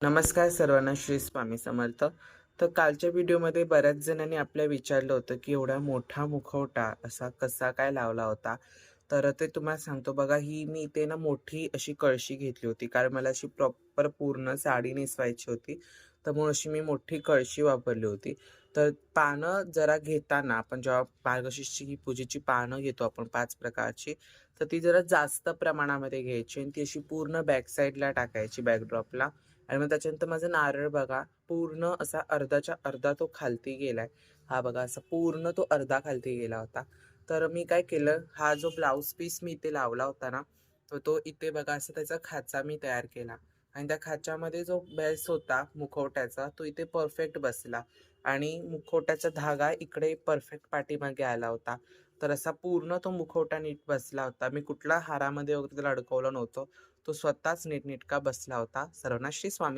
नमस्कार सर्वांना, श्री स्वामी समर्थ. तर कालच्या व्हिडिओमध्ये बऱ्याच जणांनी आपल्या विचारलं होतं की एवढा मोठा मुखवटा असा कसा काय लावला होता. तर ते तुम्हाला सांगतो बघा. मी इथे ना मोठी अशी कळशी घेतली होती, कारण मला अशी प्रॉपर पूर्ण साडी नेसवायची होती. तर म्हणून अशी मी मोठी कळशी वापरली होती. तर पानं जरा घेताना आपण जेव्हा मार्गशीर्षची पूजेची पानं घेतो आपण 5 प्रकारची, तर ती जरा जास्त प्रमाणामध्ये घ्यायची आणि ती अशी पूर्ण बॅक साईडला टाकायची, बॅकड्रॉपला. आणि मग त्याच्यानंतर माझा नारळ बघा पूर्ण असा अर्धाच्या अर्धा तो खालती गेलाय. हा बघा असा पूर्ण तो अर्धा खालती गेला होता. तर मी काय केलं, हा जो ब्लाऊज पीस मी इथे लावला होता ना, तर तो इथे बघा असा त्याचा खाचा मी तयार केला. आणि त्या खाच्यामध्ये जो बेस होता मुखवट्याचा तो इथे परफेक्ट बसला. आणि मुखवट्याचा धागा इकडे परफेक्ट पाठीमागे आला होता. तर असा पूर्ण तो मुखवटा नीट बसला होता. मी कुठला हारामध्ये वगैरे त्याला अडकवलं नव्हतं. तो स्वतःच नीटनेटका बसला होता. सर्वांना श्री स्वामी